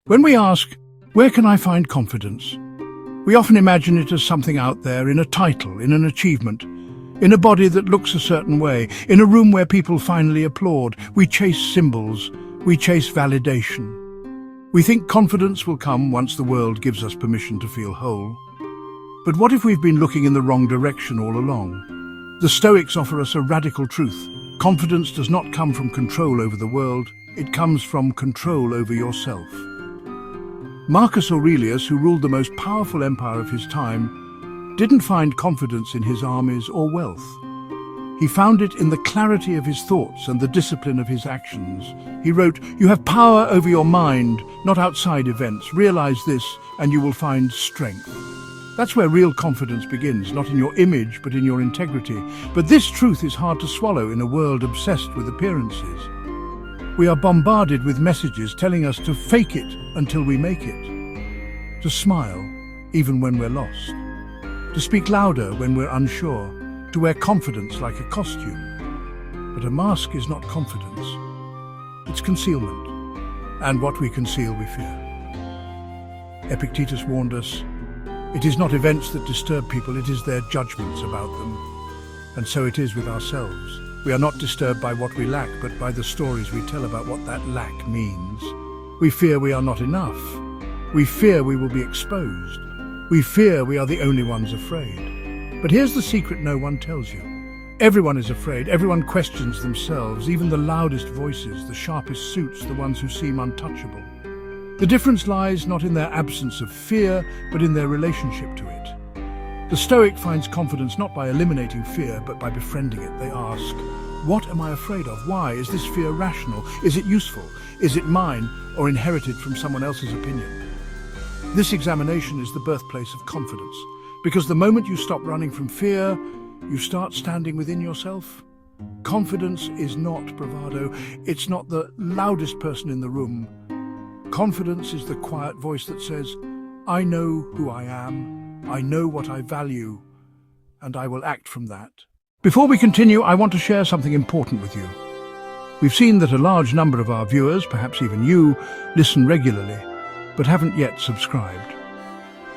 When we ask, where can I find confidence? We often imagine it as something out there, in a title, in an achievement, in a body that looks a certain way, in a room where people finally applaud. We chase symbols, we chase validation. We think confidence will come once the world gives us permission to feel whole. But what if we've been looking in the wrong direction all along? The Stoics offer us a radical truth. Confidence does not come from control over the world, it comes from control over yourself. Marcus Aurelius, who ruled the most powerful empire of his time, didn't find confidence in his armies or wealth. He found it in the clarity of his thoughts and the discipline of his actions. He wrote, "You have power over your mind, not outside events. Realize this, and you will find strength." That's where real confidence begins, not in your image, but in your integrity. But this truth is hard to swallow in a world obsessed with appearances. We are bombarded with messages telling us to fake it until we make it, to smile even when we're lost, to speak louder when we're unsure, to wear confidence like a costume. But a mask is not confidence, it's concealment, and what we conceal we fear. Epictetus warned us, it is not events that disturb people, it is their judgments about them. And so it is with ourselves. We are not disturbed by what we lack, but by the stories we tell about what that lack means. We fear we are not enough. We fear we will be exposed. We fear we are the only ones afraid. But here's the secret no one tells you. Everyone is afraid. Everyone questions themselves, even the loudest voices, the sharpest suits, the ones who seem untouchable. The difference lies not in their absence of fear, but in their relationship to it. The Stoic finds confidence not by eliminating fear, but by befriending it. They ask, what am I afraid of? Why? Is this fear rational? Is it useful? Is it mine, or inherited from someone else's opinion? This examination is the birthplace of confidence, because the moment you stop running from fear, you start standing within yourself. Confidence is not bravado. It's not the loudest person in the room. Confidence is the quiet voice that says, I know who I am. I know what I value, and I will act from that. Before we continue, I want to share something important with you. We've seen that a large number of our viewers, perhaps even you, listen regularly, but haven't yet subscribed.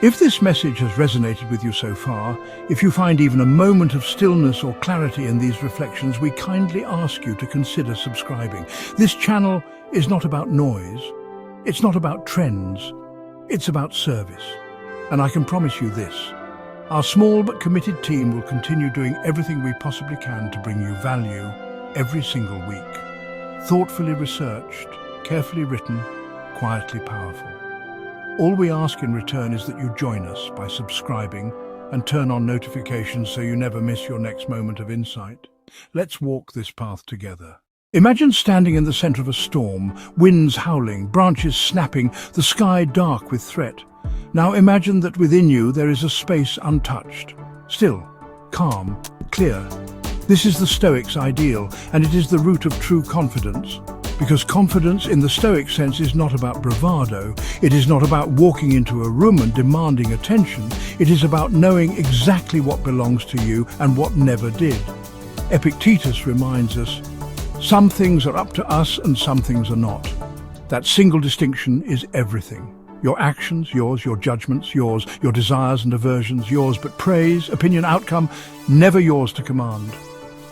If this message has resonated with you so far, if you find even a moment of stillness or clarity in these reflections, we kindly ask you to consider subscribing. This channel is not about noise. It's not about trends. It's about service. And I can promise you this, our small but committed team will continue doing everything we possibly can to bring you value every single week. Thoughtfully researched, carefully written, quietly powerful. All we ask in return is that you join us by subscribing and turn on notifications so you never miss your next moment of insight. Let's walk this path together. Imagine standing in the center of a storm, winds howling, branches snapping, the sky dark with threat. Now imagine that within you there is a space untouched, still, calm, clear. This is the Stoics' ideal, and it is the root of true confidence. Because confidence in the Stoic sense is not about bravado, it is not about walking into a room and demanding attention, it is about knowing exactly what belongs to you and what never did. Epictetus reminds us, some things are up to us and some things are not. That single distinction is everything. Your actions, yours, your judgments, yours, your desires and aversions, yours, but praise, opinion, outcome, never yours to command.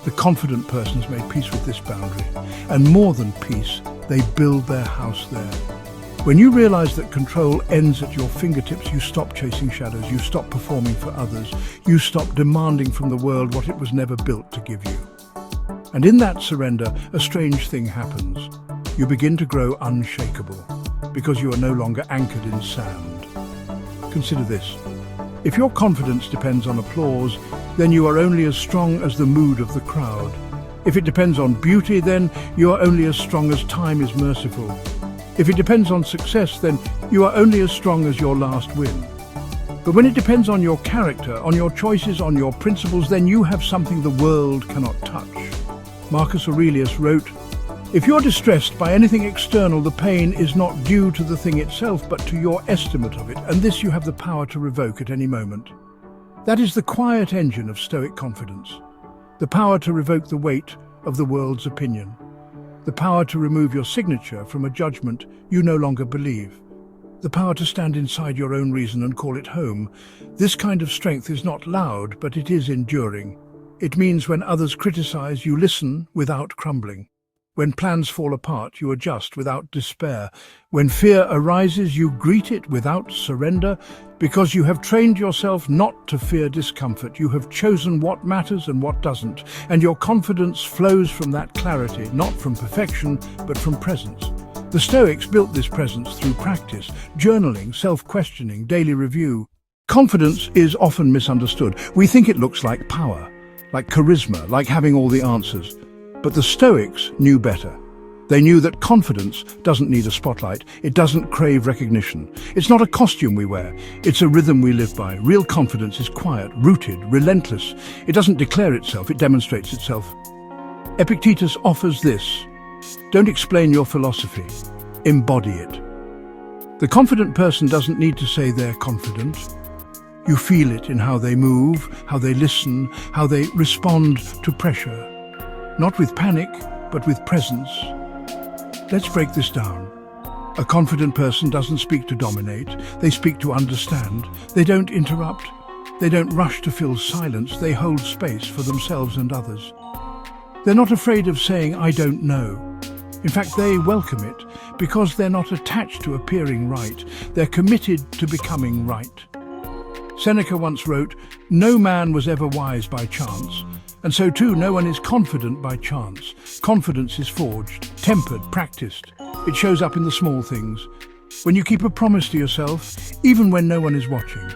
The confident person has made peace with this boundary, and more than peace, they build their house there. When you realize that control ends at your fingertips, you stop chasing shadows, you stop performing for others, you stop demanding from the world what it was never built to give you. And in that surrender, a strange thing happens. You begin to grow unshakable, because you are no longer anchored in sand. Consider this. If your confidence depends on applause, then you are only as strong as the mood of the crowd. If it depends on beauty, then you are only as strong as time is merciful. If it depends on success, then you are only as strong as your last win. But when it depends on your character, on your choices, on your principles, then you have something the world cannot touch. Marcus Aurelius wrote, if you're distressed by anything external, the pain is not due to the thing itself, but to your estimate of it, and this you have the power to revoke at any moment. That is the quiet engine of Stoic confidence, the power to revoke the weight of the world's opinion, the power to remove your signature from a judgment you no longer believe. the power to stand inside your own reason and call it home. This kind of strength is not loud, but it is enduring. It means when others criticize, you listen without crumbling. When plans fall apart, you adjust without despair. When fear arises, you greet it without surrender, because you have trained yourself not to fear discomfort. You have chosen what matters and what doesn't, and your confidence flows from that clarity, not from perfection, but from presence. The Stoics built this presence through practice, journaling, self-questioning, daily review. Confidence is often misunderstood. We think it looks like power, like charisma, like having all the answers. But the Stoics knew better. They knew that confidence doesn't need a spotlight. It doesn't crave recognition. It's not a costume we wear. It's a rhythm we live by. Real confidence is quiet, rooted, relentless. It doesn't declare itself, it demonstrates itself. Epictetus offers this. Don't explain your philosophy. Embody it. The confident person doesn't need to say they're confident. You feel it in how they move, how they listen, how they respond to pressure. Not with panic, but with presence. Let's break this down. A confident person doesn't speak to dominate. They speak to understand. They don't interrupt. They don't rush to fill silence. They hold space for themselves and others. They're not afraid of saying, I don't know. In fact, they welcome it because they're not attached to appearing right. They're committed to becoming right. Seneca once wrote, no man was ever wise by chance, and so too no one is confident by chance. Confidence is forged, tempered, practiced. It shows up in the small things. When you keep a promise to yourself, even when no one is watching.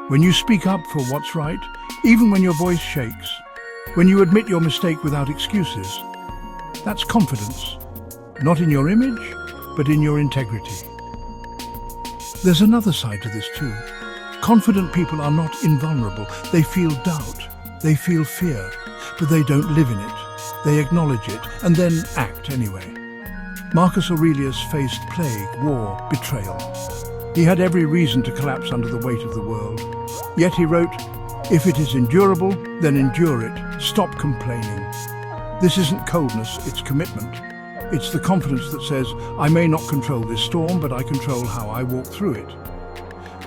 When you speak up for what's right, even when your voice shakes. When you admit your mistake without excuses. That's confidence. Not in your image, but in your integrity. There's another side to this too. Confident people are not invulnerable. They feel doubt. They feel fear, but they don't live in it. They acknowledge it and then act anyway. Marcus Aurelius faced plague, war, betrayal. He had every reason to collapse under the weight of the world. Yet he wrote, if it is endurable, then endure it. Stop complaining. This isn't coldness, it's commitment. It's the confidence that says, I may not control this storm, but I control how I walk through it.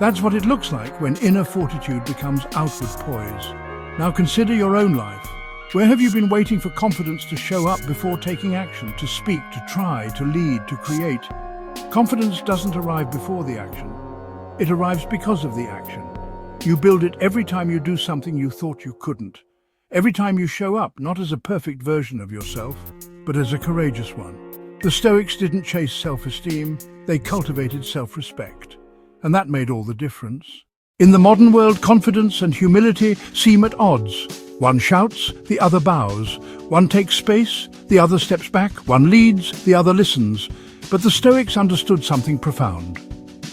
That's what it looks like when inner fortitude becomes outward poise. Now consider your own life. Where have you been waiting for confidence to show up before taking action, to speak, to try, to lead, to create? Confidence doesn't arrive before the action. It arrives because of the action. You build it every time you do something you thought you couldn't. Every time you show up, not as a perfect version of yourself, but as a courageous one. The Stoics didn't chase self-esteem, they cultivated self-respect. And that made all the difference. In the modern world, confidence and humility seem at odds. One shouts, the other bows. One takes space, the other steps back. One leads, the other listens. But the Stoics understood something profound.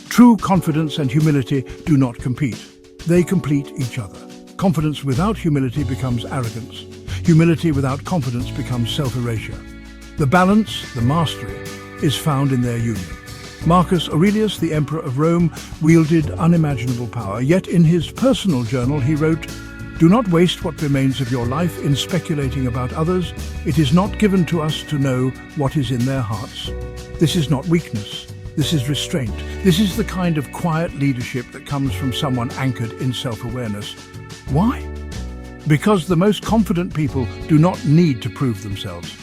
True confidence and humility do not compete. They complete each other. Confidence without humility becomes arrogance. Humility without confidence becomes self-erasure. The balance, the mastery, is found in their union. Marcus Aurelius, the Emperor of Rome, wielded unimaginable power, yet in his personal journal he wrote, do not waste what remains of your life in speculating about others. It is not given to us to know what is in their hearts. This is not weakness. This is restraint. This is the kind of quiet leadership that comes from someone anchored in self-awareness. Why? Because the most confident people do not need to prove themselves.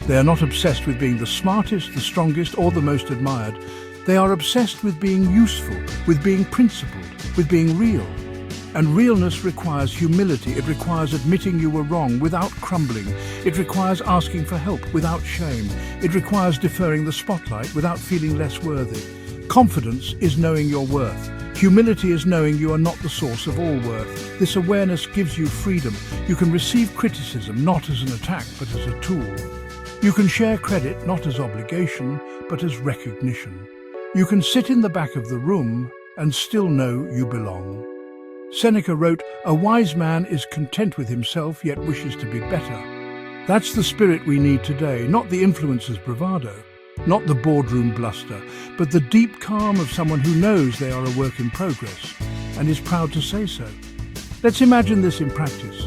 They are not obsessed with being the smartest, the strongest, or the most admired. They are obsessed with being useful, with being principled, with being real. And realness requires humility. It requires admitting you were wrong without crumbling. It requires asking for help without shame. It requires deferring the spotlight without feeling less worthy. Confidence is knowing your worth. Humility is knowing you are not the source of all worth. This awareness gives you freedom. You can receive criticism not as an attack, but as a tool. You can share credit not as obligation, but as recognition. You can sit in the back of the room and still know you belong. Seneca wrote, a wise man is content with himself, yet wishes to be better. That's the spirit we need today, not the influencer's bravado, not the boardroom bluster, but the deep calm of someone who knows they are a work in progress and is proud to say so. Let's imagine this in practice.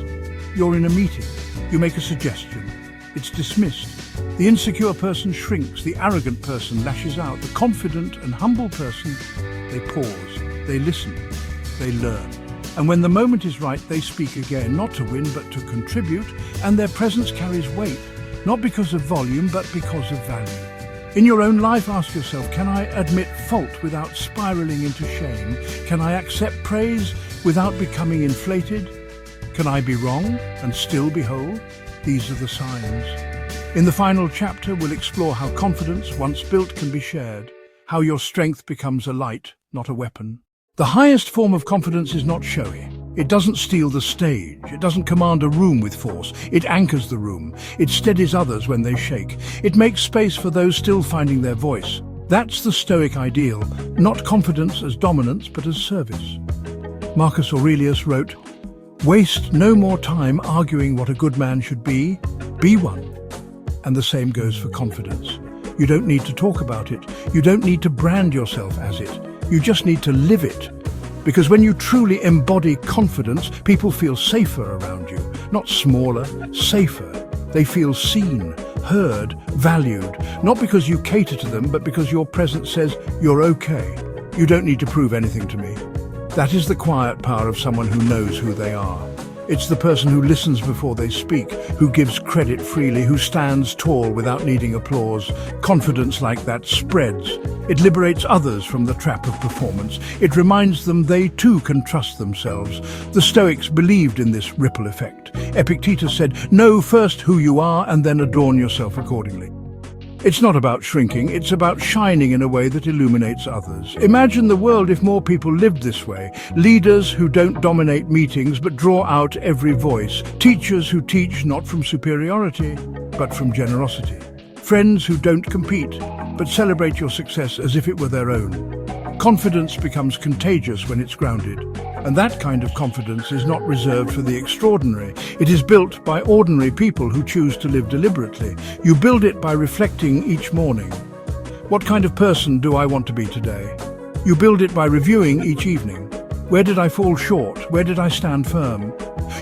You're in a meeting. You make a suggestion. It's dismissed. The insecure person shrinks, the arrogant person lashes out, the confident and humble person, they pause, they listen, they learn. And when the moment is right, they speak again, not to win but to contribute, and their presence carries weight, not because of volume but because of value. In your own life, ask yourself, can I admit fault without spiraling into shame? Can I accept praise without becoming inflated? Can I be wrong and still be whole? These are the signs. In the final chapter, we'll explore how confidence, once built, can be shared, how your strength becomes a light, not a weapon. The highest form of confidence is not showy. It doesn't steal the stage. It doesn't command a room with force. It anchors the room. It steadies others when they shake. It makes space for those still finding their voice. That's the Stoic ideal, not confidence as dominance, but as service. Marcus Aurelius wrote, "Waste no more time arguing what a good man should be one." And the same goes for confidence. You don't need to talk about it. You don't need to brand yourself as it. You just need to live it. Because when you truly embody confidence, people feel safer around you. Not smaller, safer. They feel seen, heard, valued. Not because you cater to them, but because your presence says, you're okay. You don't need to prove anything to me. That is the quiet power of someone who knows who they are. It's the person who listens before they speak, who gives credit freely, who stands tall without needing applause. Confidence like that spreads. It liberates others from the trap of performance. It reminds them they too can trust themselves. The Stoics believed in this ripple effect. Epictetus said, "Know first who you are and then adorn yourself accordingly." It's not about shrinking, it's about shining in a way that illuminates others. Imagine the world if more people lived this way. Leaders who don't dominate meetings but draw out every voice. Teachers who teach not from superiority, but from generosity. Friends who don't compete, but celebrate your success as if it were their own. Confidence becomes contagious when it's grounded. And that kind of confidence is not reserved for the extraordinary. It is built by ordinary people who choose to live deliberately. You build it by reflecting each morning. What kind of person do I want to be today? You build it by reviewing each evening. Where did I fall short? Where did I stand firm?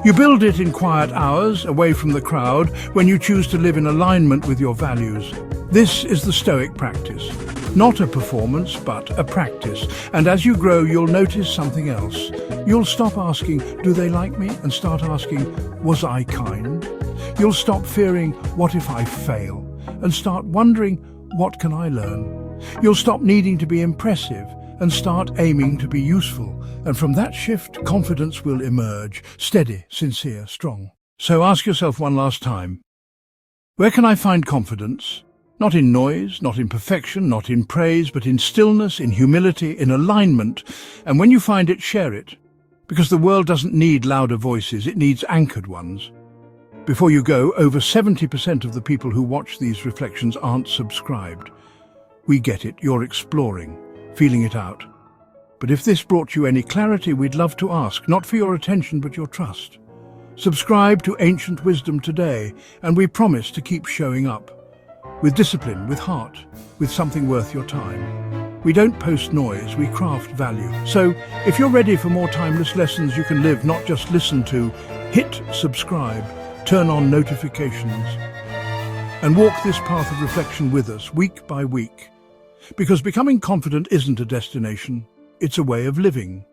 You build it in quiet hours, away from the crowd, when you choose to live in alignment with your values. This is the Stoic practice. Not a performance, but a practice. And as you grow, you'll notice something else. You'll stop asking, do they like me? And start asking, was I kind? You'll stop fearing, what if I fail? And start wondering, what can I learn? You'll stop needing to be impressive and start aiming to be useful. And from that shift, confidence will emerge, steady, sincere, strong. So ask yourself one last time, where can I find confidence? Not in noise, not in perfection, not in praise, but in stillness, in humility, in alignment. And when you find it, share it. Because the world doesn't need louder voices, it needs anchored ones. Before you go, over 70% of the people who watch these reflections aren't subscribed. We get it, you're exploring, feeling it out. But if this brought you any clarity, we'd love to ask, not for your attention, but your trust. Subscribe to Ancient Wisdom today, and we promise to keep showing up. With discipline, with heart, with something worth your time. We don't post noise, we craft value. So, if you're ready for more timeless lessons you can live, not just listen to, hit subscribe, turn on notifications, and walk this path of reflection with us, week by week. Because becoming confident isn't a destination, it's a way of living.